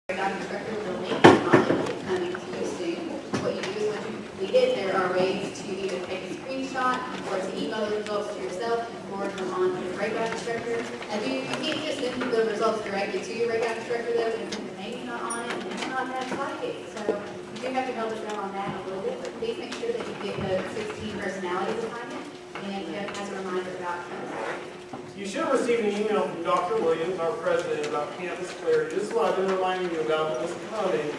breakout instructor with a link coming to you soon. What you do is once you complete it, there are ways to either take a screenshot or to email the results to yourself and forward them on to your breakout instructor. And you can't just send the results directly to your breakout instructor though, and the name's not on it, and it's not that slide. So you do have to help us out on that a little bit, but please make sure that you get the 16 personalities assignment and as a reminder about You should have received an email from Dr. Williams, our president, about campus clarity. This is what I've been reminding you about when this coming.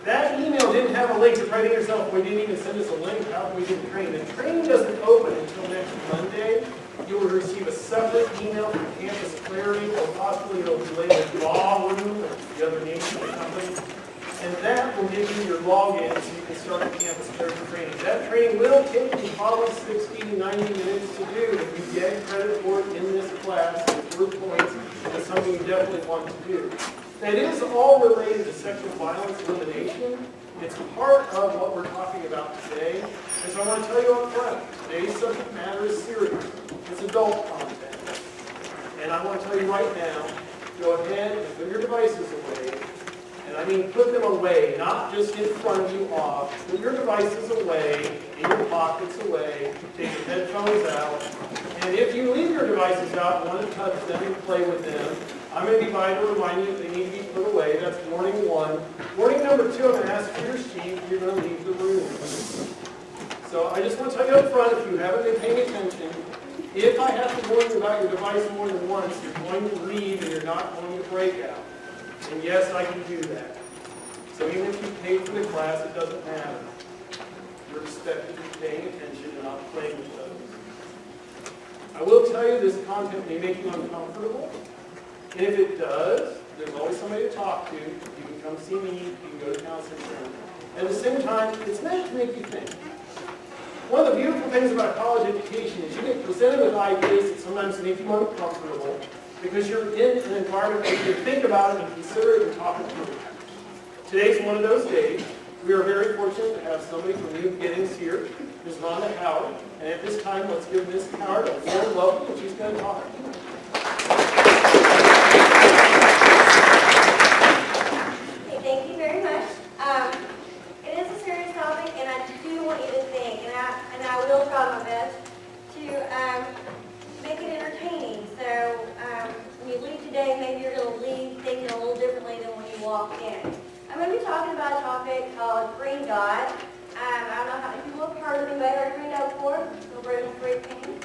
That email didn't have a link to try to yourself. We didn't even send us a link. How can we do the training? The training doesn't open until next Monday. You will receive a separate email from Campus Clarity, or possibly it'll be labeled Law Room, or the other name of the company. And that will give you your login so you can start the Campus Clarity training. That training will take you probably 60 to 90 minutes to do. If you get credit for it in this class, it's worth points. It's something you definitely want to do. That is all related to sexual violence elimination. It's part of what we're talking about today. And so I want to tell you up front, today's subject matter is serious. It's adult content. And I want to tell you right now, go ahead and put your devices away. And I mean put them away, not just in front of you off. Put your devices away, in your pockets away, take your headphones out. And if you leave your devices out and want to touch them and play with them, I'm going to be by to remind you that they need to be put away. That's warning one. Warning number two, I'm going to ask for your sheet. You're going to leave the room. So I just want to tell you up front, if you haven't been paying attention, if I have to warn you about your device more than once, you're going to leave and you're not going to break out. And yes, I can do that. So even if you paid for the class, it doesn't matter. You're expected to be paying attention and not playing with those. I will tell you this content may make you uncomfortable. And if it does, there's always somebody to talk to. You can come see me, you can go to counseling center. At the same time, it's meant to make you think. One of the beautiful things about college education is you get presented with ideas that sometimes make you uncomfortable because you're in an environment where you think about it and consider it and talk it through. Today's one of those days. We are very fortunate to have somebody from New Beginnings here, Ms. Rhonda Howard. And at this time, let's give Ms. Howard a warm welcome, and she's going to talk. Thank you very much. It is a serious topic, and I do want you to think, and I will try my best to make it entertaining. So when you leave today, maybe you're going to leave thinking a little differently than when you walked in. I'm going to be talking about a topic called green dot. I don't know how many people have heard of anybody heard of green dot before? Little green pain.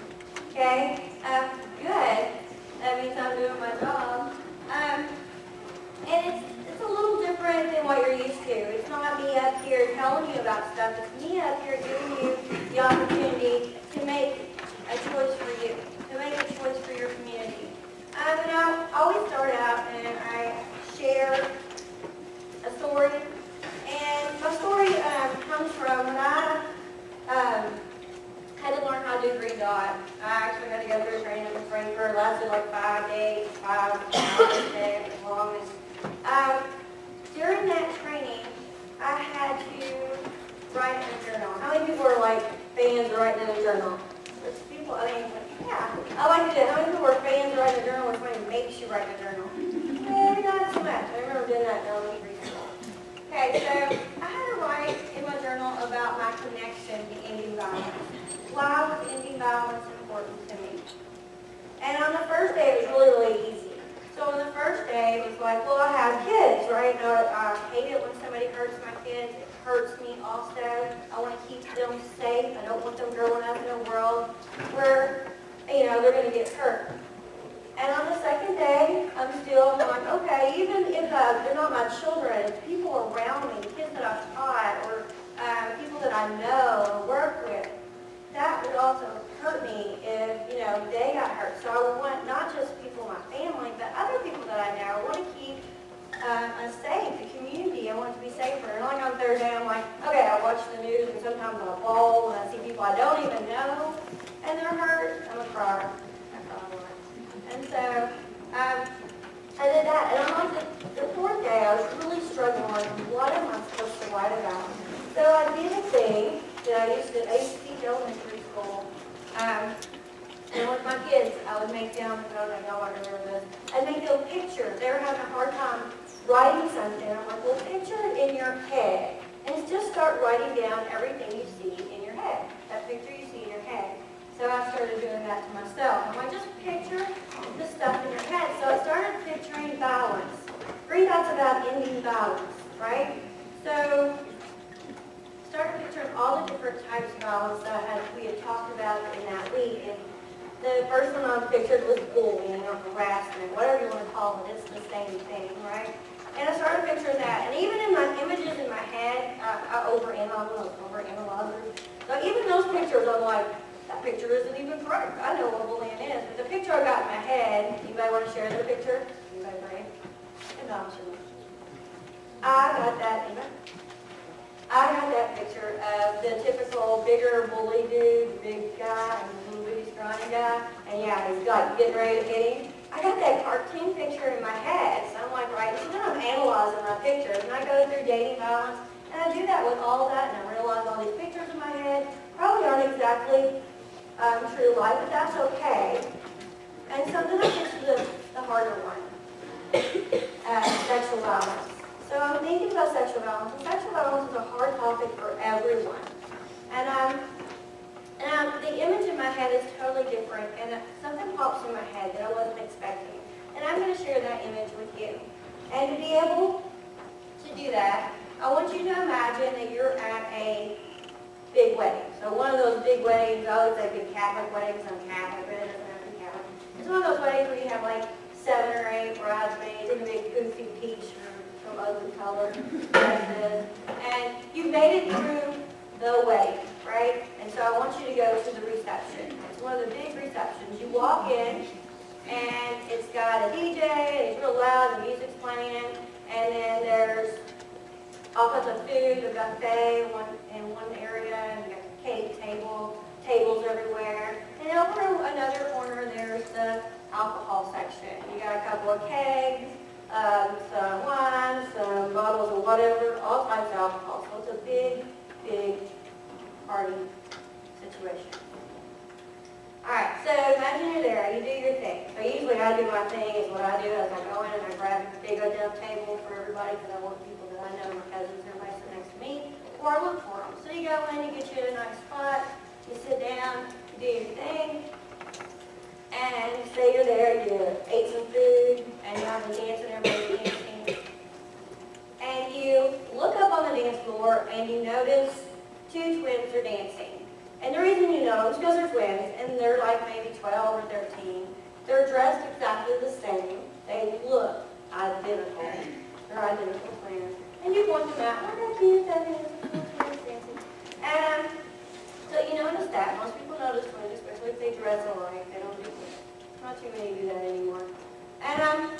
Okay. Good. That means I'm doing my job. And it's a little different than what you're used to. It's not me up here telling you about stuff. It's me up here giving you the opportunity to make a choice for you, to make a choice for your community. And I always start out and I share a story. And my story comes from when I had to learn how to do green dot. I actually had to go through a training in Frankfurt. It lasted like 5 days, 5 hours a day, as long as. During that training, I had to write in a journal. How many people are like fans of writing in a journal? There's people, I mean, yeah, I like to do it. How many people are fans of writing in a journal when somebody makes you write in a journal? Maybe not so much. I remember doing that in elementary school. Okay, so I had to write in my journal about my connection to ending violence. Why was ending violence important to me? And on the first day, it was really, really easy. So on the first day, it was like, well, I have kids, right? Now, I hate it when somebody hurts my kids. It hurts me also. I want to keep them safe. I don't want them growing up in a world where, they're going to get hurt. And on the second day, I'm like, okay, even if they're not my children, it's people around me, kids that I've taught, or people that I know or work with, that would also hurt me if, they got hurt. So I would want not just people in my family, but other people that I know. I want to keep us safe, the community. I want it to be safer. And like on Thursday, I'm like, okay, I watch the news, and sometimes I bawl, and I see people I don't even know, and they're hurt. I'm a crier. I cry a lot. And so I did that. And on like the fourth day, I was really struggling. Like, what am I supposed to write about? So I did a thing that I used to teach elementary school. And with my kids, I would make them, I don't know, y'all might remember this, I'd make them pictures. They were having a hard time writing something. I'm like, well, picture it in your head. And just start writing down everything you see in your head, that picture you see in your head. So I started doing that to myself. I'm like, just picture the stuff in your head. So I started picturing balance. Green dot's about ending balance, right? So started picturing all the different types of balance that we had talked about in that week. And the first one I pictured was bullying or harassment, whatever you want to call it. It's the same thing, right? And I started picturing that. And even in my images in my head, I overanalyze. So even those pictures, I'm like, that picture isn't even correct. I know what bullying is. But the picture I got in my head, anybody want to share their picture? Anybody brave? Adoption. I got that picture of the typical bigger bully dude, big guy, and the little bitty scrawny guy. And yeah, he's like getting ready to hit him. I got that cartoon picture in my head, so I'm like, right, so then I'm analyzing my pictures, and I go through dating violence, and I do that with all of that, and I realize all these pictures in my head probably aren't exactly true life, but that's okay. And so then I get to the harder one, sexual violence. So I'm thinking about sexual violence, and sexual violence is a hard topic for everyone. And the image in my head is totally different, and something pops in my head that I wasn't expecting. And I'm going to share that image with you. And to be able to do that, I want you to imagine that you're at a big wedding. So one of those big weddings, I always say big Catholic weddings, I'm Catholic, but it doesn't have to be Catholic. It's one of those weddings where you have like 7 or 8 bridesmaids in a big goofy peach from ugly color dresses. And you made it through the wedding, right? And so I want you to go to the reception. It's one of the big receptions. You walk in, and it's got a DJ, and it's real loud, the music's playing, and then there's all kinds of food, a buffet in one area, and you got the cake tables everywhere. And over in another corner, there's the alcohol section. You got a couple of kegs, some wine, some bottles of whatever, all types of alcohol. So it's a big party situation. Alright, so imagine you're there, you do your thing. So usually I do my thing, is what I do is I go in and I grab a big enough table for everybody because I want people that I know, my cousins, everybody sit next to me, or I look for them. So you go in, you get you a nice spot, you sit down, you do your thing, and say you're there, you ate some food, and you're having dancing, everybody's dancing. And you look up on the dance floor and you notice 2 twins are dancing. And the reason you know is because they're twins, and they're like maybe 12 or 13. They're dressed exactly the same. They look identical. They're identical twins. And you point them out, oh, they're cute, twins dancing. And so you notice that. Most people notice twins, especially if they dress alike. They don't do that. Not too many do that anymore. And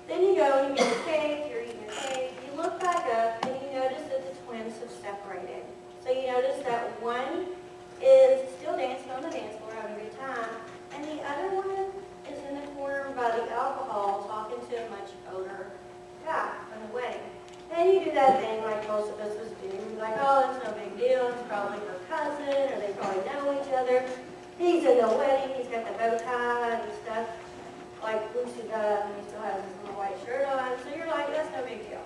then you go and you get the cake, you're eating your cake. You look back up and you notice that the twins have separated. So you notice that one is still dancing on the dance floor, having a good time, and the other one is in the corner by the alcohol talking to a much older guy from the wedding. And you do that thing like most of us was doing, like, oh, it's no big deal, it's probably her cousin, or they probably know each other. He's in the wedding, he's got the bow tie and stuff, like Lucy does, and he still has his little white shirt on, so you're like, that's no big deal.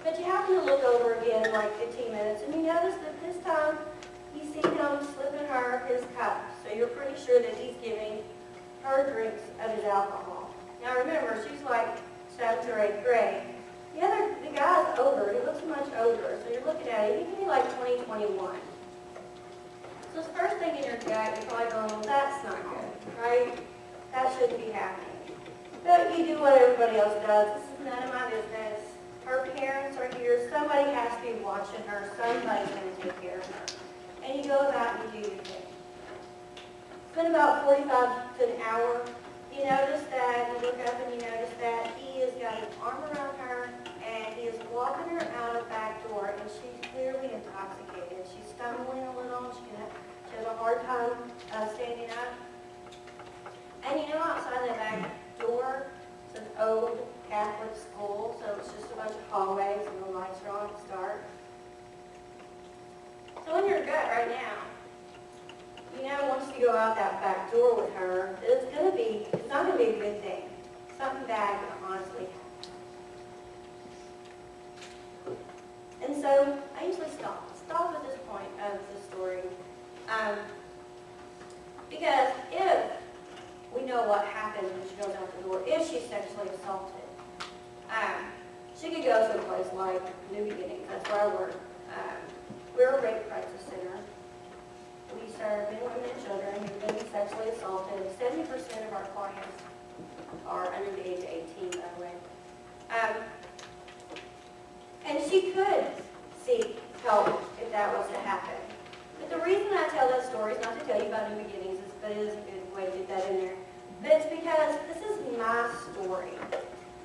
But you happen to look over again in like 15 minutes, and you notice that this time you see him slipping her his cup. So you're pretty sure that he's giving her drinks of his alcohol. Now remember, she's like 7th or 8th grade. The guy's older. He looks much older. So you're looking at it. He can be like 20, 21. So the first thing in your gut, you're probably going, well, that's not good, right? That shouldn't be happening. But you do what everybody else does. This is none of my business. Her parents are here. Somebody has to be watching her. Somebody's going to take care of her. And you go about and you do your thing. It's been about 45 to an hour. You notice that, you look up and you notice that he has got his arm around her and he is walking her out a back door, and she's clearly intoxicated. She's stumbling a little. She has a hard time standing up. And you know, outside that back door, it's an old Catholic school, so it's just a bunch of hallways and the lights are on, it's dark. So in your gut right now, you know, once you go out that back something bad could honestly happen. And so I usually stop at this point of the story. Because if we know what happens when she goes out the door, if she's sexually assaulted, she could go to a place like New Beginnings. That's where I work. We're a rape crisis center. We serve men, women, and children who've been sexually assaulted. 70% of our clients are under the age of 18, by the way. And she could seek help if that was to happen. But the reason I tell that story is not to tell you about New Beginnings, but it is a good way to get that in there. But it's because this is my story.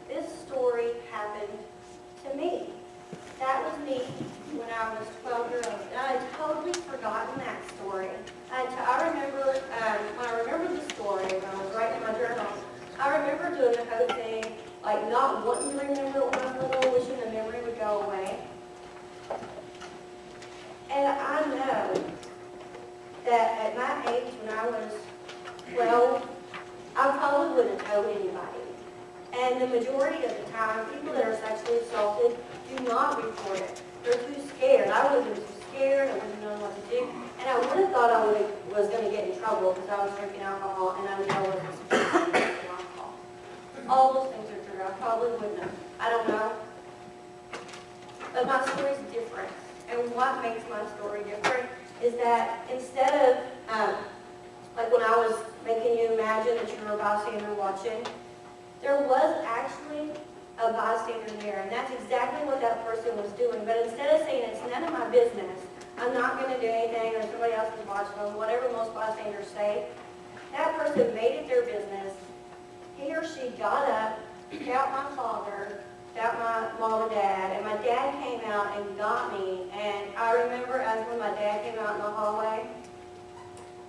This story happened to me. That was me when I was 12 years old. And I had totally forgotten that story. I remember, when I remembered the story, when I was writing in my journal, I remember doing the whole thing, like not wanting to remember it when I was little, wishing the memory would go away. And I know that at my age, when I was 12, I probably wouldn't have told anybody. And the majority of the time, people that are sexually assaulted do not report it. They're too scared. I would have been too scared. I wouldn't have known what to do. And I would have thought I was going to get in trouble because I was drinking alcohol and I know I wasn't supposed to be drinking alcohol. All those things are true. I probably wouldn't have. I don't know. But my story's different. And what makes my story different is that instead of, like when I was making you imagine that you were a bystander watching, there was actually a bystander there, and that's exactly what that person was doing. But instead of saying, it's none of my business, I'm not going to do anything, or somebody else is watching them, whatever most bystanders say, that person made it their business. He or she got up, got my father, got my mom and dad, and my dad came out and got me. And I remember as when my dad came out in the hallway,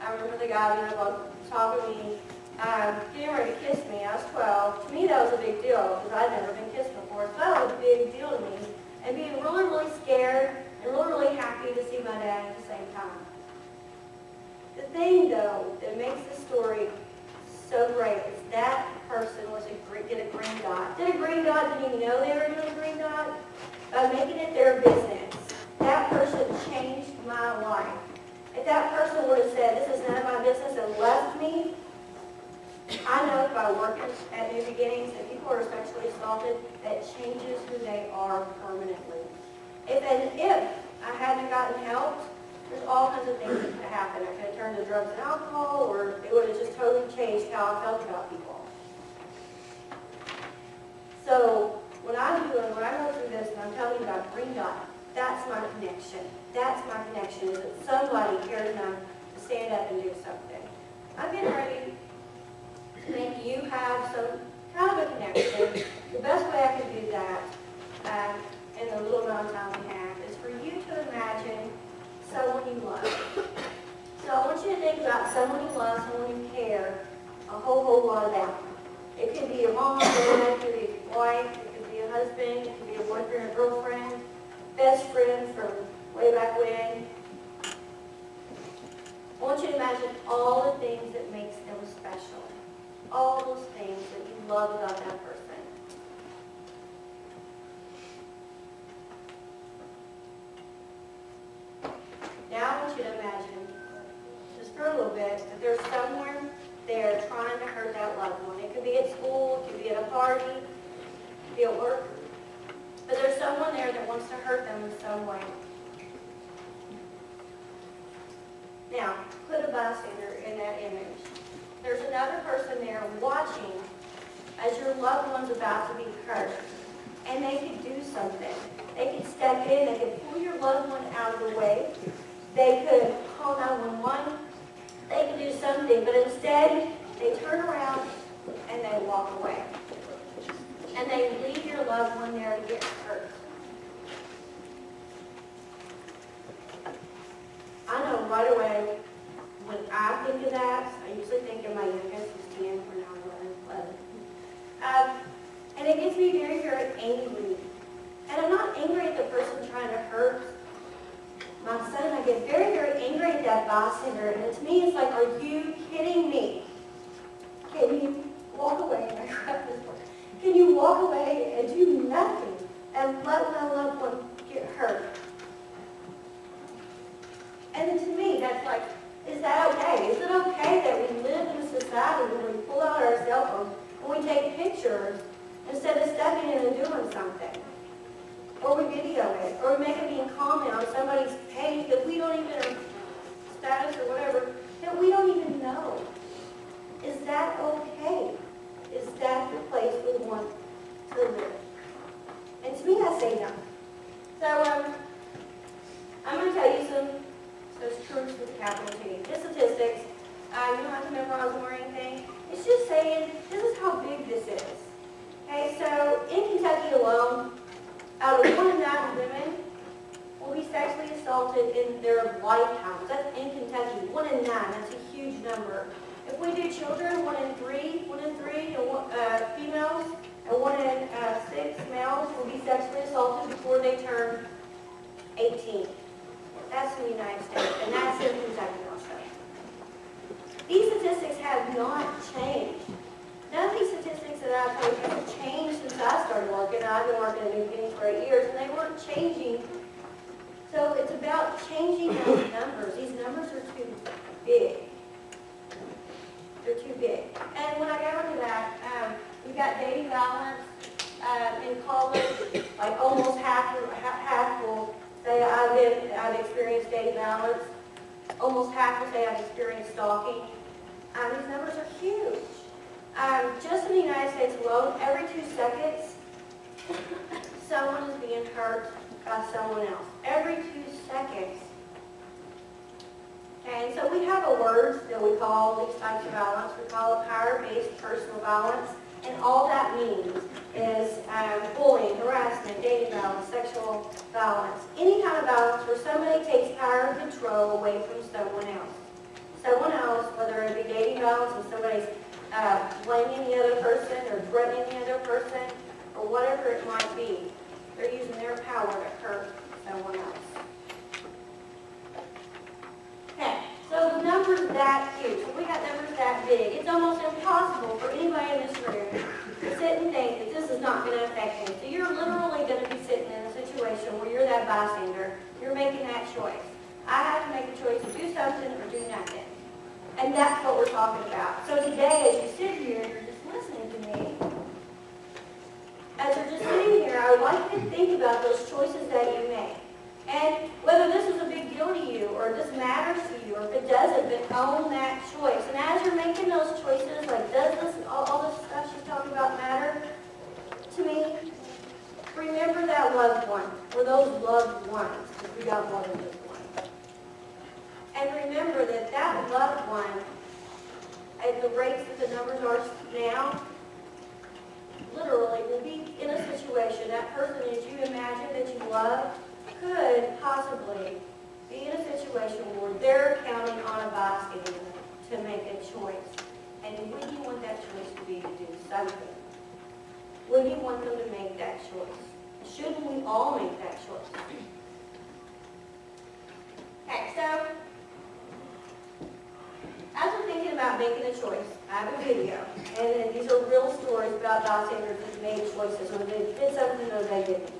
I remember the guy being up on top of me, getting ready to kiss me. I was 12. To me, that was a big deal because I'd never been kissed before. So that was a big deal to me. And being really, really scared and really, really happy to see my dad at the same time. The thing, though, that makes the story so great is that person did a green dot. Did a green dot, didn't even know they were doing a green dot. By making it their business, that person changed my life. If that person would have said, this is none of my business and left me, I know by working at New Beginnings that people are sexually assaulted, that changes who they are permanently. If I hadn't gotten help, there's all kinds of things that could happen. I could have turned to drugs and alcohol, or it would have just totally changed how I felt about people. So when I go through this and I'm telling you about Green Dot, that's my connection. That's my connection, is that somebody cares enough to stand up and do something. I'm getting ready to make you have some kind of a connection. The best way I can do that, in the little amount of time we have, is for you to imagine someone you love. So I want you to think about someone you love, someone you care a whole lot about. It could be your mom, dad, it could be your wife, it could be a husband, it could be a boyfriend or girlfriend, best friend from way back when. I want you to imagine all the things that makes them special. All those things that you love about that person. Now I want you to imagine, just for a little bit, that there's someone there trying to hurt that loved one. It could be at school, it could be at a party, it could be at work. But there's someone there that wants to hurt them in some way. Now, put a bystander in that image. There's another person there watching as your loved one's about to be hurt. And they could do something. They could step in, they could pull your loved one out of the way. They could call 911. They could do something, but instead, they turn around and they walk away. And they leave your loved one there to get hurt. I know right away, when I think of that, I usually think of my youngest, who's 10, or now 11. And it gets me very, very angry. And I'm not angry at the person trying to hurt my son. I get very, very angry at that bystander. And to me, it's like, are you kidding me? Okay, will you walk away? And I grab this book. we take pictures instead of stepping in and doing something. Or we video it, or we make a mean comment on somebody's page that we don't even, or status or whatever, that we don't even know. Is that okay? Is that the place we want to live? And to me, I say no. So, I'm going to tell you those truths with a capital T. The statistics, you don't have to memorize them or anything. It's just saying, this is how big this is. Okay, so in Kentucky alone, out of 1 in 9 women will be sexually assaulted in their lifetime. That's in Kentucky, 1 in 9. That's a huge number. If we do children, 1 in 3 females, and 1 in 6 males will be sexually assaulted before they turn 18. That's in the United States, and that's in Kentucky also. These statistics have not changed. None of these statistics that I've told you have changed since I started working. I've been working in New Guinea for 8 years, and they weren't changing. So it's about changing those numbers. These numbers are too big. They're too big. And when I go into that, we've got dating violence in college. Like almost half will say I've experienced dating violence. Almost half will say I've experienced stalking. These numbers are huge. Just in the United States alone, every 2 seconds, someone is being hurt by someone else. Every 2 seconds. And so we have a word that we call these types of violence. We call it power-based personal violence. And all that means is bullying, harassment, dating violence, sexual violence. Any kind of violence where somebody takes power and control away from someone else. Someone else, whether it be dating violence and somebody's blaming the other person or threatening the other person or whatever it might be. They're using their power to hurt someone else. Okay, so the number's that huge. So we got numbers that big. It's almost impossible for anybody in this room to sit and think that this is not going to affect me. So you're literally going to be sitting in a situation where you're that bystander. You're making that choice. I have to make a choice to do something or do nothing. And that's what we're talking about. So today, as you sit here and you're just listening to me, as you're just sitting here, I would like you to think about those choices that you make. And whether this is a big deal to you, or this matters to you, or if it doesn't, but own that choice. And as you're making those choices, like does this, all this stuff she's talking about matter to me, remember that loved one, or those loved ones, if we got more than just one. And remember that that loved one, at the rates that the numbers are now, literally will be in a situation, that person that you imagine that you love, could possibly be in a situation where they're counting on a bystander to make a choice. And would you want that choice to be to do something? Would you want them to make that choice? Shouldn't we all make that choice? Okay, so as we're thinking about making a choice, I have a video, and these are real stories about bystanders that made choices, or they did something or they didn't.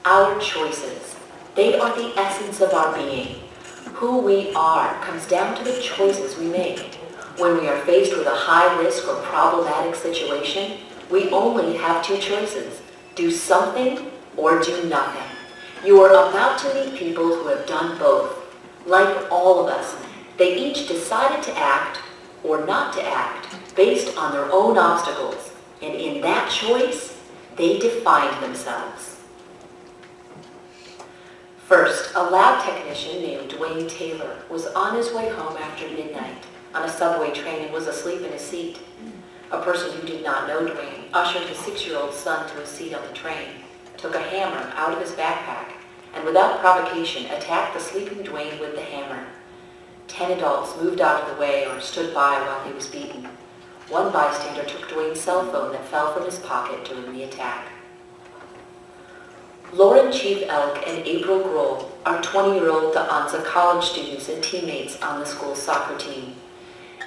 Our choices, they are the essence of our being. Who we are comes down to the choices we make. When we are faced with a high-risk or problematic situation, we only have 2 choices. Do something or do nothing. You are about to meet people who have done both. Like all of us, they each decided to act or not to act based on their own obstacles. And in that choice, they defined themselves. First, a lab technician named Dwayne Taylor was on his way home after midnight on a subway train and was asleep in his seat. A person who did not know Dwayne ushered his 6-year-old son to a seat on the train, took a hammer out of his backpack, and without provocation attacked the sleeping Dwayne with the hammer. 10 adults moved out of the way or stood by while he was beaten. One bystander took Dwayne's cell phone that fell from his pocket during the attack. Lauren Chief Elk and April Grohl are 20-year-old Anza college students and teammates on the school's soccer team.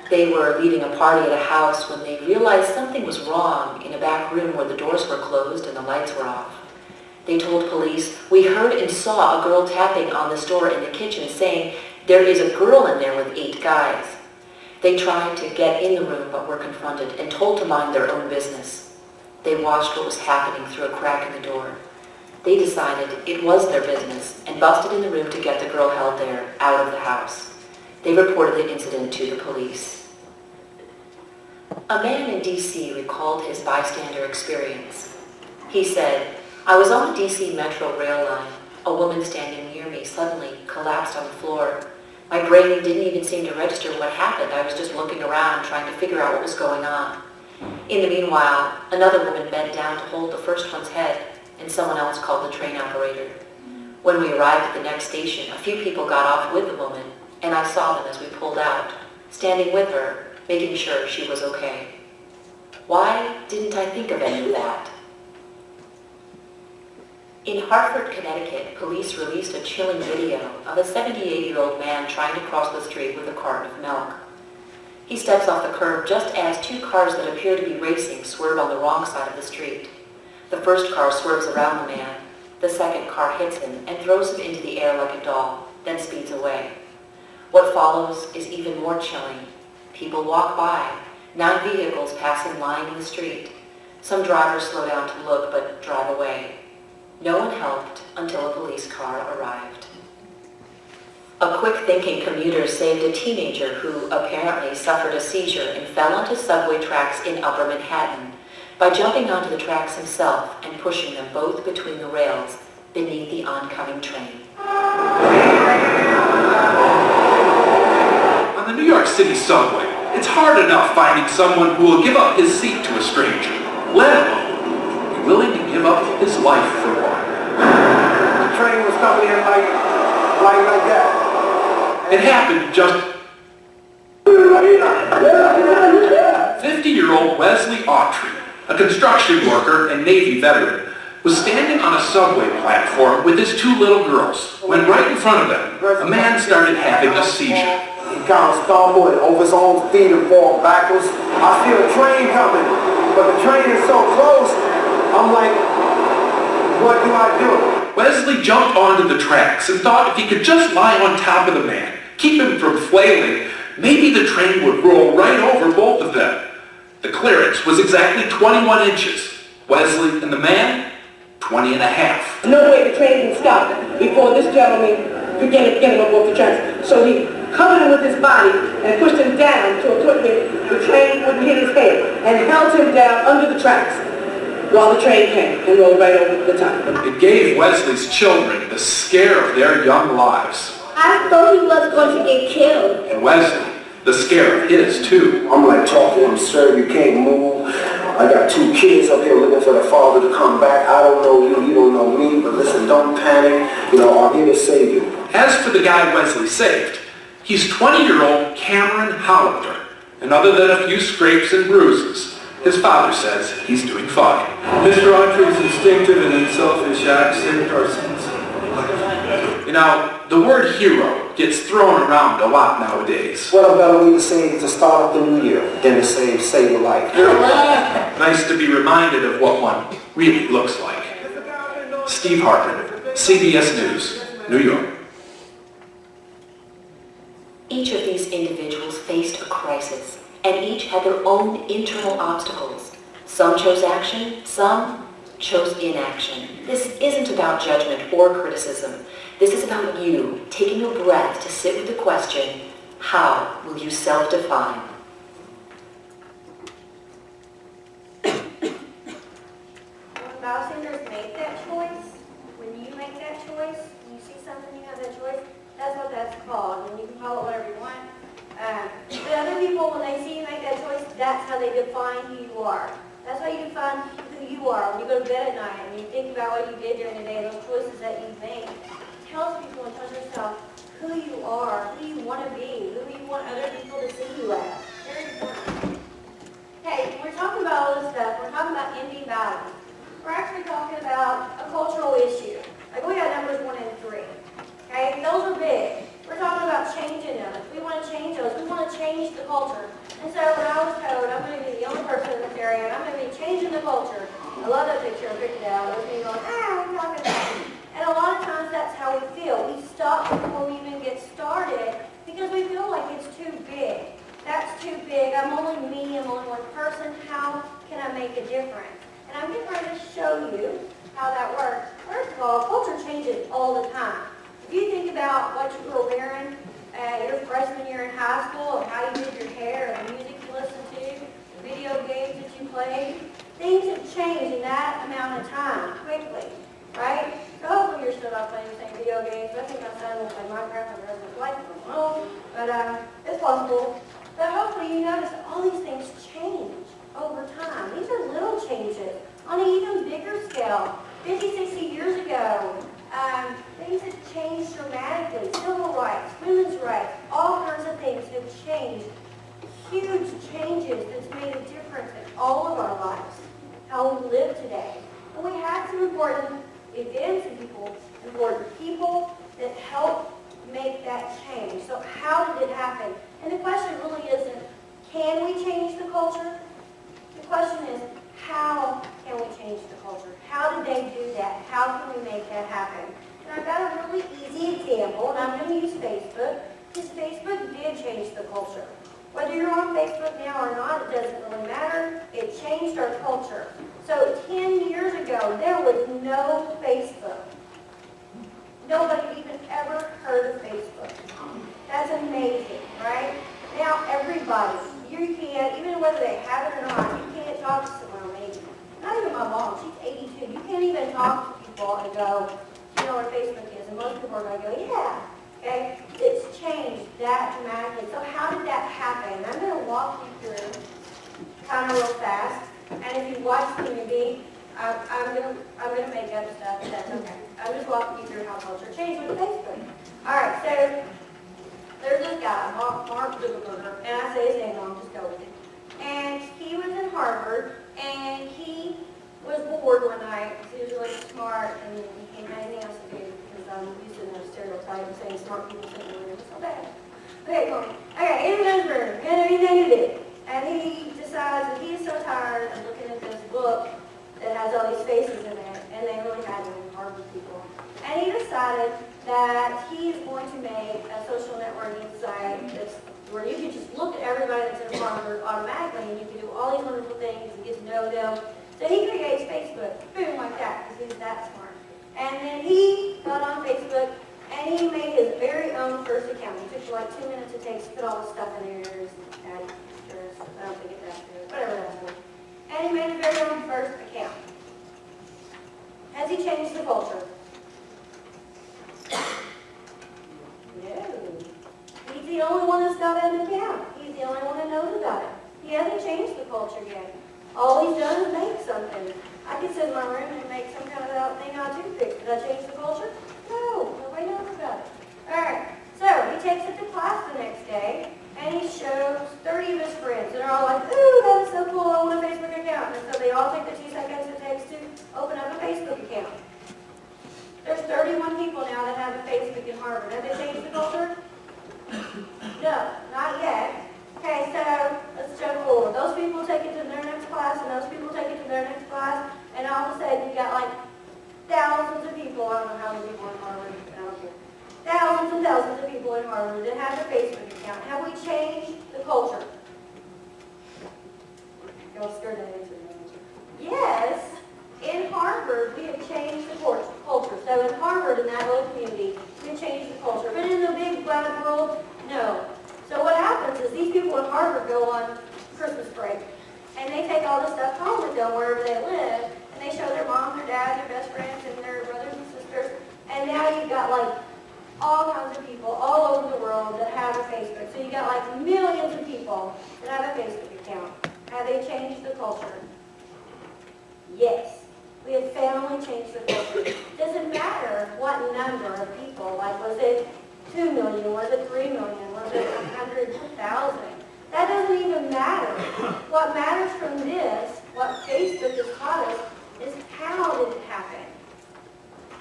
They were leaving a party at a house when they realized something was wrong in a back room where the doors were closed and the lights were off. They told police, "We heard and saw a girl tapping on this door in the kitchen saying, 'There is a girl in there with 8 guys.' They tried to get in the room but were confronted and told to mind their own business. They watched what was happening through a crack in the door. They decided it was their business and busted in the room to get the girl held there out of the house. They reported the incident to the police. A man in D.C. recalled his bystander experience. He said, "I was on the D.C. Metro rail line. A woman standing near me suddenly collapsed on the floor. My brain didn't even seem to register what happened. I was just looking around trying to figure out what was going on. In the meanwhile, another woman bent down to hold the first one's head, and someone else called the train operator. When we arrived at the next station, a few people got off with the woman, and I saw them as we pulled out, standing with her, making sure she was okay. Why didn't I think of any of that?" In Hartford, Connecticut, police released a chilling video of a 78-year-old man trying to cross the street with a carton of milk. He steps off the curb just as two cars that appear to be racing swerve on the wrong side of the street. The first car swerves around the man. The second car hits him and throws him into the air like a doll, then speeds away. What follows is even more chilling. People walk by. 9 vehicles pass him lying in the street. Some drivers slow down to look but drive away. No one helped until a police car arrived. A quick-thinking commuter saved a teenager who apparently suffered a seizure and fell onto subway tracks in Upper Manhattan by jumping onto the tracks himself and pushing them both between the rails beneath the oncoming train. On the New York City subway, it's hard enough finding someone who will give up his seat to a stranger, let alone be willing to give up his life for one. The train was coming in like that. It happened just 50-year-old Wesley Autry, a construction worker and Navy veteran, was standing on a subway platform with his 2 little girls when right in front of them, a man started having a seizure. He kind of stumbled over his own feet and fall backwards. I see a train coming, but the train is so close, I'm like, what do I do? Wesley jumped onto the tracks and thought if he could just lie on top of the man, keep him from flailing, maybe the train would roll right over both of them. The clearance was exactly 21 inches. Wesley and the man, 20 and a half. No way the train can stop before this gentleman could get him up off the tracks. So he covered him with his body and pushed him down to a point where the train wouldn't hit his head and held him down under the tracks while the train came and rolled right over the top. It gave Wesley's children the scare of their young lives. I thought he was going to get killed. And Wesley, the scare of his too. I'm like talking to him, sir, you can't move. I got 2 kids up here looking for the father to come back. I don't know you, you don't know me, but listen, don't panic. I'm here to save you. As for the guy Wesley saved, he's 20-year-old Cameron Hollander, and other than a few scrapes and bruises, his father says he's doing fine. Mr. Autry's instinctive and unselfish acts saved our sons. The word hero gets thrown around a lot nowadays. What a better way to say to start off the new year than to save a life. Nice to be reminded of what one really looks like. Steve Hartman, CBS News, New York. Each of these individuals faced a crisis, and each had their own internal obstacles. Some chose action, some chose inaction. This isn't about judgment or criticism. This is about you taking a breath to sit with the question, how will you self-define? When bystanders make that choice, when you make that choice, when you see something, you have that choice, that's what that's called. And you can call it whatever you want. But other people, when they see you make that choice, that's how they define who you are. That's how you define who you are. When you go to bed at night and you think about what you did during the day, those choices that you made, tell people and tell yourself who you are, who you want to be, who you want other people to see you as. Very important. Hey, we're talking about all this stuff. We're talking about ending violence. We're actually talking about a cultural issue. Like we got numbers 1 and 3. Okay, those are big. We're talking about changing them. We want to change those. We want to change the culture. And so when I was told I'm going to be the only person in this area and I'm going to be changing the culture, I love that picture I picked it out. It was me going, what are you talking about? And a lot of times that's how we feel. We stop before we even get started because we feel like it's too big. That's make a difference. And I'm getting ready to show you how that works. First of all, culture changes all the time. If you think about what you were wearing your freshman year in high school, and how you did your hair, and the music you listened to, the video games that you played, things have changed in that amount of time, quickly, right? So hopefully you're still not playing the same video games. I think my son will play Minecraft for the rest of his life. I don't know, but it's possible. But hopefully you notice that all these things change over time. These are little changes on an even bigger scale. 50, 60 years ago, things have changed dramatically. Civil rights, women's rights, all kinds of things have changed. Huge changes that's made a difference in all of our lives, how we live today. And we have some important events and important people that help make that change. So how did it happen? And the question really isn't, can we change the culture? The question is, how can we change the culture? How did they do that? How can we make that happen? And I've got a really easy example, and I'm going to use Facebook, because Facebook did change the culture. Whether you're on Facebook now or not, it doesn't really matter. It changed our culture. So 10 years ago, there was no Facebook. Nobody even ever heard of Facebook. That's amazing, right? Now everybody, you can't, even whether they have it or not, you can't talk to someone, maybe. Not even my mom, she's 82. You can't even talk to people and go, you know what Facebook is? And most people are going to go, yeah. Okay? It's changed that dramatically. So how did that happen? I'm going to walk you through kind of real fast. And if you watch the movie, I'm going to make up stuff. That's okay. I'm just walking you through how culture changed with Facebook. All right, so there's this guy, Mark Zuckerberg, and I say his name wrong, just go with it. And he was in Harvard, and he was bored one night. He was really smart, and he had anything else to do, because I'm using a stereotype of saying smart people sit in the room. It's so bad. Okay, cool. Okay, in his room, he had anything to do. And he decides that he is so tired of looking at this book that has all these faces in it, and they really had them Harvard people. And he decided that he is going to make a social networking site that's where you can just look at everybody that's in Harvard automatically, and you can do all these wonderful things and get to know them. So he creates Facebook, boom, like that, because he's that smart. And then he got on Facebook, and he made his very own first account. It took like 2 minutes to put all the stuff in there. I don't think it has to, whatever that's for. And he made his very own first account. Has he changed the culture? No. He's the only one that's got an account. He's the only one that knows about it. He hasn't changed the culture yet. All he's done is make something. I could sit in my room and make some kind of thing out of toothpicks. Did I change the culture? No. Nobody knows about it. All right. So he takes it to class the next day, and he shows 30 of his friends. And they're all like, ooh, that is so cool. I want a Facebook account. And so they all take the 2 seconds it takes to open up a Facebook account. There's 31 people now that have a Facebook in Harvard. Have they changed the culture? No, not yet. Okay, so let's jump forward. Those people take it to their next class, and those people take it to their next class, and all of a sudden you got like thousands of people. I don't know how many people in Harvard. I don't care. Thousands and thousands of people in Harvard that have a Facebook account. Have we changed the culture? Y'all scared to answer the answer. Yes. In Harvard, we have changed the culture. So in Harvard, in that little community, we changed the culture. But in the big wide world, no. So what happens is these people in Harvard go on Christmas break, and they take all this stuff home with them wherever they live, and they show their mom, their dad, their best friends, and their brothers and sisters. And now you've got like all kinds of people all over the world that have a Facebook. So you got like millions of people that have a Facebook account. Have they changed the culture? Yes. We have family changed the culture. Doesn't matter what number of people, like was it 2 million, was it 3 million, was it 100,000? That doesn't even matter. What matters from this, what Facebook has taught us, is how did it happen?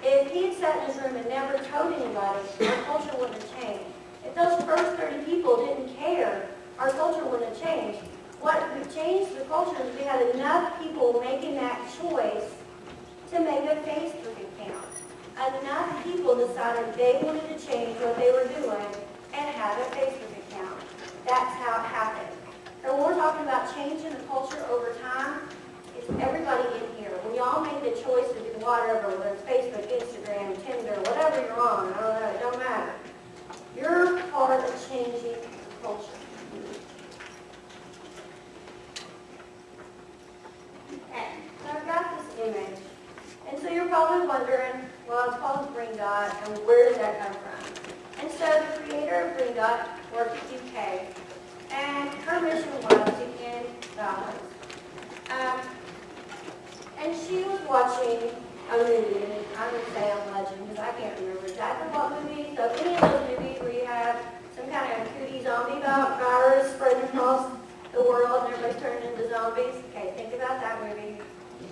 If he had sat in his room and never told anybody, our culture wouldn't have changed. If those first 30 people didn't care, our culture wouldn't have changed. What changed the culture is we had enough people making that choice to make a Facebook account. Enough people decided they wanted to change what they were doing and have a Facebook account. That's how it happened. So when we're talking about changing the culture over time, choice to do whatever, whether it's Facebook, Instagram, Tinder, whatever you're on, I don't know, it don't matter. You're part of changing culture. Okay, so I've got this image. And so you're probably wondering, well, it's called Green Dot, and where did that come from? And so the creator of Green Dot worked at UK, and her mission was to end violence. And she was watching a movie, and I'm going to say a legend, because I can't remember exactly what movie. So any of those movies where you have some kind of cootie zombie virus spreading across the world and everybody's turning into zombies, okay, think about that movie.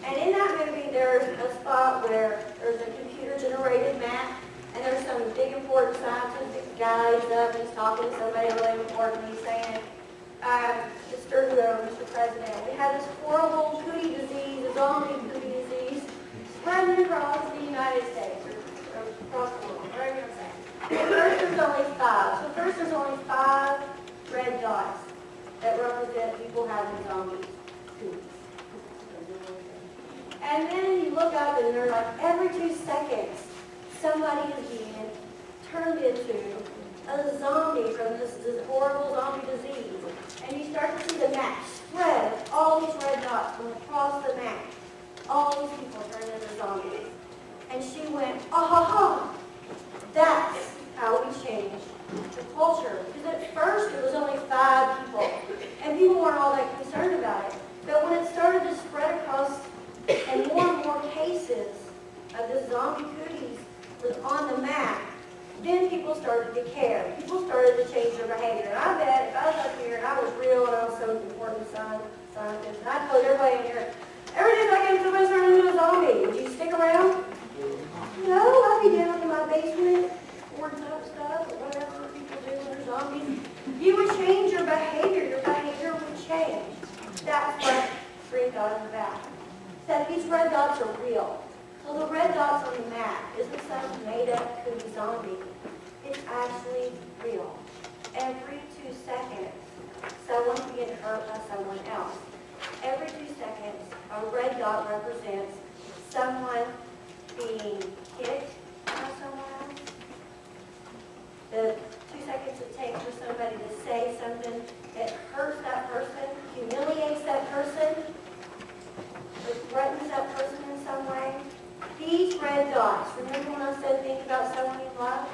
And in that movie, there's a spot where there's a computer-generated map, and there's some big important scientific guy up, and he's talking to somebody really important, and he's saying, Mr. President, we have this horrible cootie disease, a zombie cootie disease, spreading across the United States, or across the world, whatever you're going to say. And first there's only 5. So first there's only 5 red dots that represent people having zombie cooties. And then you look up and they're like, every 2 seconds, somebody is being turned into a zombie from this horrible zombie disease. And you start to see the map spread, all these red dots from across the map. All these people turned into zombies. And she went, oh, ha, ha. That's how we change the culture. Because at first it was only 5 people. And people weren't all that concerned about it. But when it started to spread across and more cases of the zombie cooties was on the map, then people started to care. People started to change their behavior. And I bet if I was up here and I was real and I was so important scientist, and I told everybody in here, every day I came somebody's turning into a zombie, would you stick around? No, I'd be down in my basement, hoarding up stuff, or whatever people do when they're zombies. You would change your behavior would change. That's what Green Dot is about. That these red dots are real. So the red dots on the map isn't some made-up cootie zombie. It's actually real. Every 2 seconds, someone's being hurt by someone else. Every 2 seconds, a red dot represents someone being hit by someone else. The 2 seconds it takes for somebody to say something that hurts that person, humiliates that person, or threatens that person in some way. These red dots, remember when I said think about someone you love?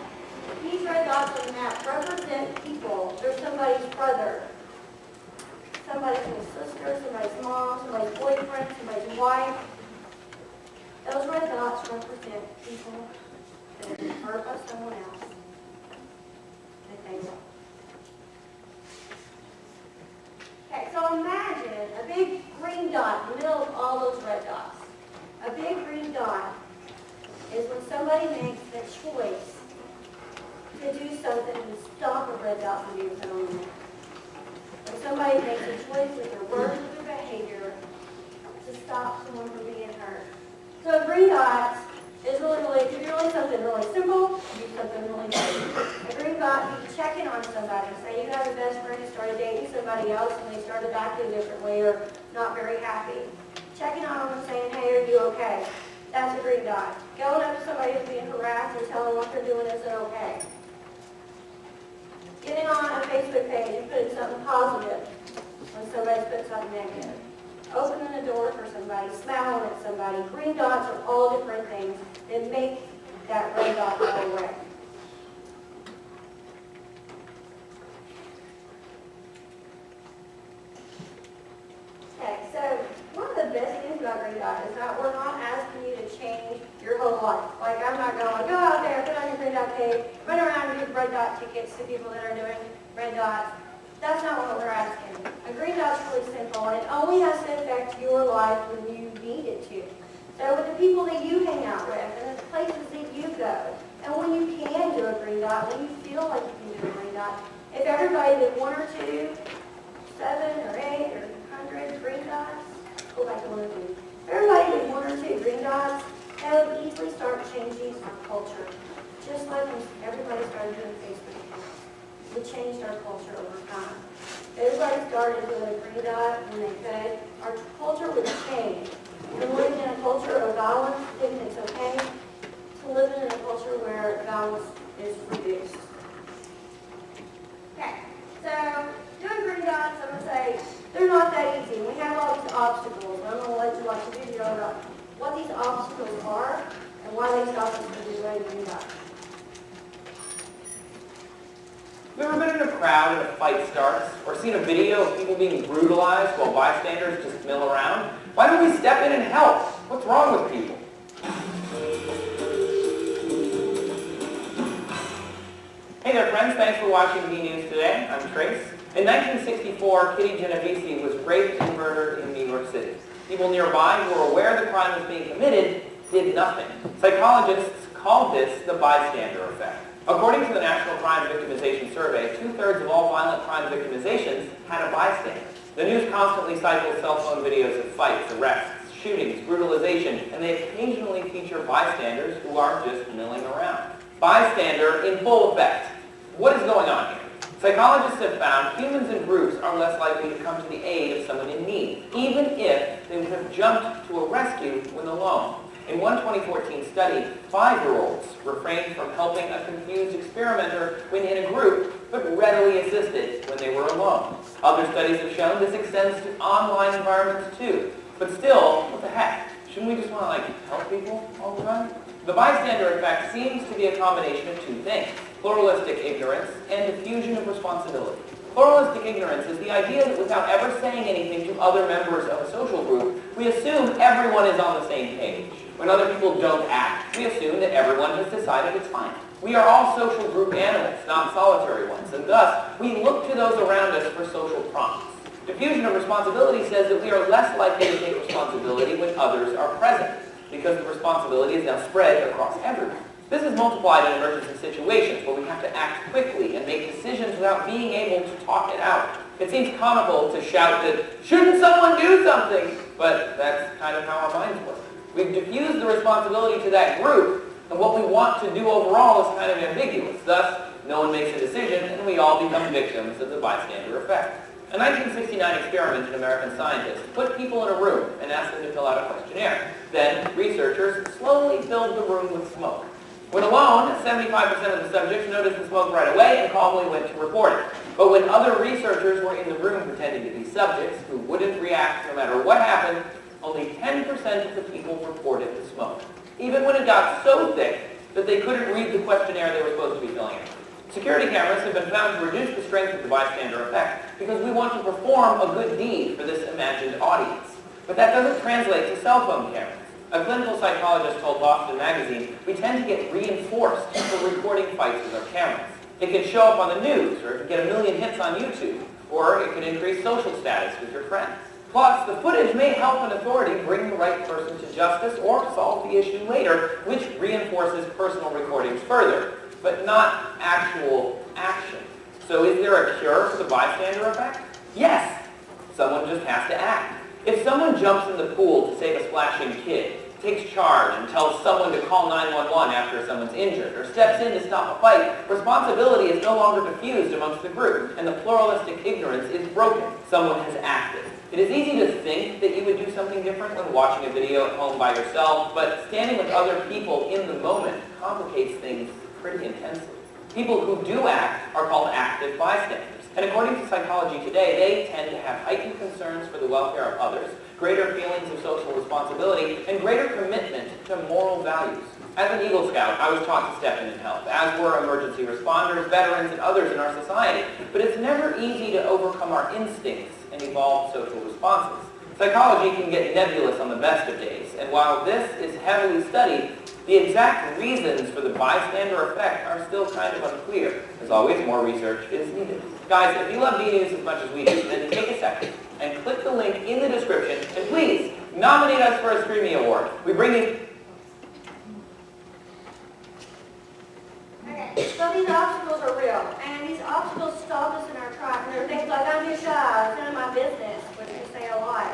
These red dots on the map represent people. They're somebody's brother, somebody's sister, somebody's mom, somebody's boyfriend, somebody's wife. Those red dots represent people that have been hurt by someone else that they love. Okay, so imagine a big green dot in the middle of all those red dots. A big green dot is when somebody makes the choice to do something to stop a red dot from being put on there. When somebody makes a choice with their words or their behavior to stop someone from being hurt. So a green dot is could be really something really simple, could be something really big. A green dot, you check in on somebody. Say you have a best friend who started dating somebody else and they started acting differently or not very happy. Checking on them and saying, hey, are you okay? That's a green dot. Going up to somebody who's being harassed and telling them what they're doing isn't okay. Getting on a Facebook page and putting something positive when somebody's put something negative. Opening the door for somebody, smiling at somebody. Green dots are all different things that make that red dot go away. Okay, so one of the best things about Green Dot is that we're not asking you to change your whole life. Like, I'm not going, go out there, put on your Green Dot tape, run around and give red dot tickets to people that are doing red dots. That's not what we're asking. A green dot's really simple, and it only has to affect your life when you need it to. So with the people that you hang out with, and the places that you go, and when you can do a green dot, when you feel like you can do a green dot, if everybody did 1 or 2, 7 or 8 or 100 green dots, go back to 1 or 2. If everybody did 1 or 2 green dots, that would easily start changing our culture. Just like when everybody started doing Facebook. We changed our culture over time. Everybody started with a green dot when they could. Our culture would change and living in a culture of violence, thinking it's okay to live in a culture where violence is reduced. Okay, so doing green dots, I'm going to say, they're not that easy. We have all these obstacles. I'm going to let you watch a video about what these obstacles are and why they stop us from doing green dots. You ever been in a crowd and a fight starts, or seen a video of people being brutalized while bystanders just mill around? Why don't we step in and help? What's wrong with people? Hey there friends, thanks for watching V News today. I'm Trace. In 1964, Kitty Genovese was raped and murdered in New York City. People nearby who were aware the crime was being committed did nothing. Psychologists called this the bystander effect. According to the National Crime Victimization Survey, 2/3 of all violent crime victimizations had a bystander. The news constantly cycles cell phone videos of fights, arrests, shootings, brutalization, and they occasionally feature bystanders who are just milling around. Bystander in full effect. What is going on here? Psychologists have found humans in groups are less likely to come to the aid of someone in need, even if they would have jumped to a rescue when alone. In one 2014 study, 5-year-olds refrained from helping a confused experimenter when in a group, but readily assisted when they were alone. Other studies have shown this extends to online environments too. But still, what the heck? Shouldn't we just want to help people all the time? The bystander effect seems to be a combination of two things: pluralistic ignorance and diffusion of responsibility. Pluralistic ignorance is the idea that without ever saying anything to other members of a social group, we assume everyone is on the same page. When other people don't act, we assume that everyone has decided it's fine. We are all social group animals, not solitary ones, and thus we look to those around us for social prompts. Diffusion of responsibility says that we are less likely to take responsibility when others are present, because the responsibility is now spread across everyone. This is multiplied in emergency situations where we have to act quickly and make decisions without being able to talk it out. It seems comical to shout that, "Shouldn't someone do something?" But that's kind of how our minds work. We've diffused the responsibility to that group, and what we want to do overall is kind of ambiguous. Thus, no one makes a decision, and we all become victims of the bystander effect. A 1969 experiment in American scientists put people in a room and asked them to fill out a questionnaire. Then, researchers slowly filled the room with smoke. When alone, 75% of the subjects noticed the smoke right away and calmly went to report it. But when other researchers were in the room pretending to be subjects who wouldn't react no matter what happened, only 10% of the people reported the smoke, even when it got so thick that they couldn't read the questionnaire they were supposed to be filling out. Security cameras have been found to reduce the strength of the bystander effect because we want to perform a good deed for this imagined audience. But that doesn't translate to cell phone cameras. A clinical psychologist told Boston Magazine, we tend to get reinforced for recording fights with our cameras. It can show up on the news, or it can get 1 million hits on YouTube, or it can increase social status with your friends. Plus, the footage may help an authority bring the right person to justice or solve the issue later, which reinforces personal recordings further, but not actual action. So is there a cure for the bystander effect? Yes. Someone just has to act. If someone jumps in the pool to save a splashing kid, takes charge and tells someone to call 911 after someone's injured, or steps in to stop a fight, responsibility is no longer diffused amongst the group, and the pluralistic ignorance is broken. Someone has acted. It is easy to think that you would do something different when watching a video at home by yourself, but standing with other people in the moment complicates things pretty intensely. People who do act are called active bystanders. And according to Psychology Today, they tend to have heightened concerns for the welfare of others, greater feelings of social responsibility, and greater commitment to moral values. As an Eagle Scout, I was taught to step in and help, as were emergency responders, veterans, and others in our society. But it's never easy to overcome our instincts and evolve social responses. Psychology can get nebulous on the best of days, and while this is heavily studied, the exact reasons for the bystander effect are still kind of unclear. As always, more research is needed. Guys, if you love V-News as much as we do, then take a second and click the link in the description, and please nominate us for a Screamy Award. We bring these... Okay, so these obstacles are real, and these obstacles stop us in our tracks. And there are things like, I'm too shy, it's none of my business, which we say a lot.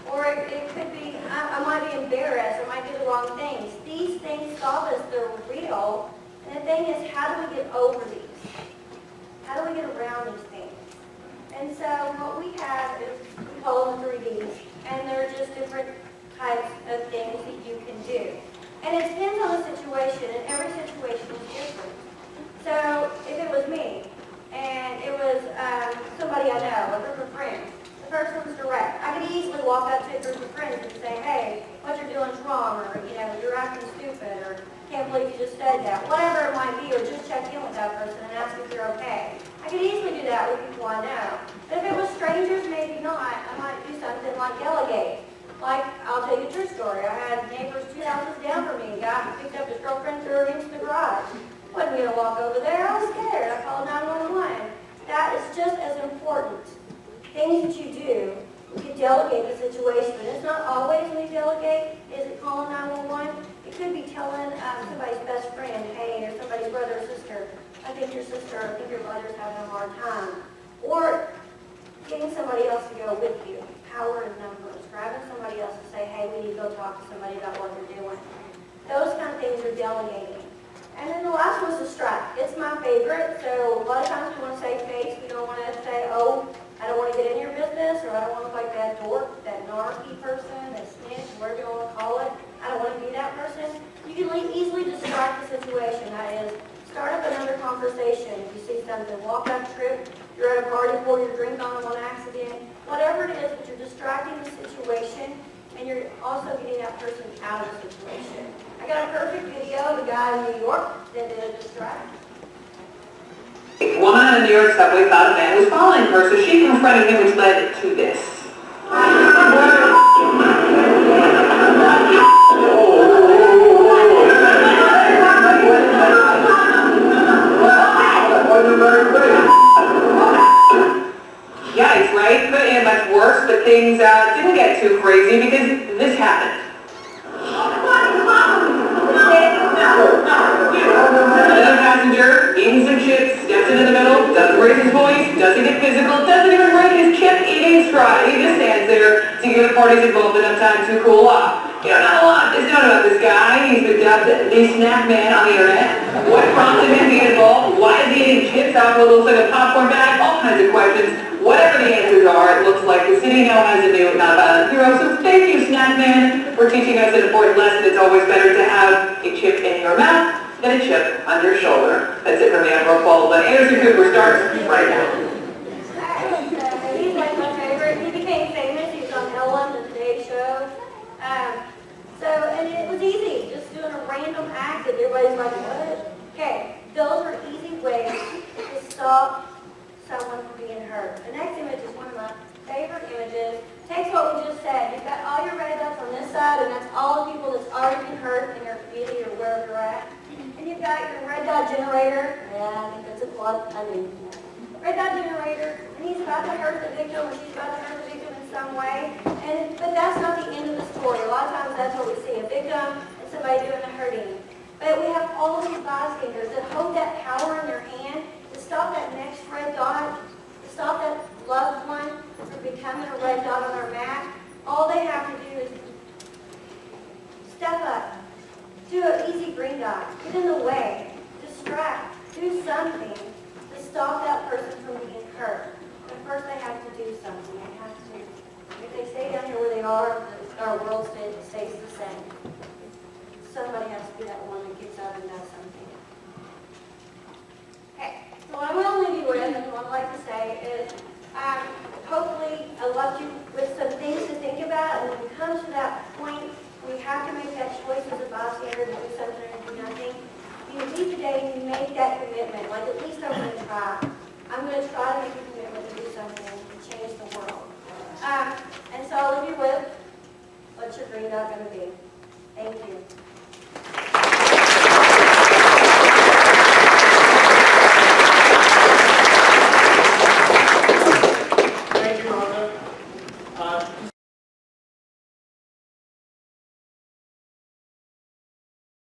Or it could be, I might be embarrassed, I might do the wrong things. These things stop us, they're real. And the thing is, how do we get over these? How do we get around these things? And so what we have is, we call them 3Ds, and they're just different types of things that you can do. And it depends on the situation, and every situation is different. So if it was me, and it was somebody I know, a group of friends, the first one's direct. I could easily walk up to a group of friends and say, hey, what you're doing is wrong, or you're acting stupid, or can't believe you just said that, whatever it might be, or just check in with that person and ask if they're okay. I could easily do that with people I know. But if it was strangers, maybe not. I might do something like delegate. Like, I'll tell you a true story. I had neighbors 2 houses down from me. A guy picked up his girlfriend, threw her into the garage. Wasn't going to walk over there. I was scared. I called 911. That is just as important. Things that you do, you can delegate the situation. But it's not always when you delegate, is it calling 911? It could be telling somebody's best friend, hey, or somebody's brother or sister, I think your sister, I think your brother's having a hard time. Or getting somebody else to go with you. Power in numbers. Grabbing somebody else and say, hey, we need to go talk to somebody about what they're doing. Those kind of things are delegating. And then the last one's distract. It's my favorite. So a lot of times we want to save face. We don't want to say, oh, I don't want to get in your business, or I don't want to look like that dork, that narky person, that snitch, whatever you want to call it. I don't want to be that person. You can easily distract the situation. That is, start up another conversation. If you see something, walk up, trip, you're at a party, pour your drink on them on accident. Whatever it is, but you're distracting the situation, and you're also getting that person out of the situation. I got a perfect video of a guy in New York that did a distract. A woman on a New York subway thought a man was following her, so she confronted him, which led to this. Yikes, right? Could have been much worse, but things didn't get too crazy because this happened. Another passenger, eating some chips, steps into the middle, doesn't raise his voice, doesn't get physical, doesn't even break his chip-eating stride. He just stands there to give the party's involved enough time to cool off. Not a lot is known about this guy. He's been dubbed the snack man on the internet. What prompted him to get involved? Why is he eating chips out of what looks like a popcorn bag? All kinds of questions. Whatever the answers are, it looks like the city now has a new nonviolent hero. So thank you, Snack Man, for teaching us an important lesson. It's always better to have a chip in your mouth than a chip on your shoulder. That's it from the Owensboro Poll. But Anderson Cooper starts right now. He's like my favorite. He became famous. He was on Ellen, the Today Show. And it was easy, just doing a random act that everybody's like, what? Okay, those are easy ways to stop someone from being hurt. The next image is one of my favorite images. Takes what we just said. You've got all your red dots on this side, and that's all the people that's already been hurt in your community or wherever you're at. And you've got your red dot generator. Yeah, I think that's a plug. Red dot generator, and he's about to hurt the victim, or she's about to hurt the victim in some way. But that's not the end of the story. A lot of times that's what we see, a victim and somebody doing the hurting. But we have all of these bystanders that hold that power in their hand to stop that next red dot, to stop that loved one from becoming a red dot on our map. All they have to do is step up, do an easy green dot, get in the way, distract, do something to stop that person from being hurt. But first they have to do something. They have to, if they stay down here where they are, our world stays the same. Somebody has to be that one that gets up and does something. Okay, so what I will leave you with, and what I'd like to say is, hopefully I left you with some things to think about, and when we come to that point, we have to make that choice as a bystander to do something or do nothing. You leave today and you make that commitment, like at least I'm going to try. I'm going to try to make a commitment to do something to change the world. And so I'll leave you with, what's your green dot going to be? Thank you.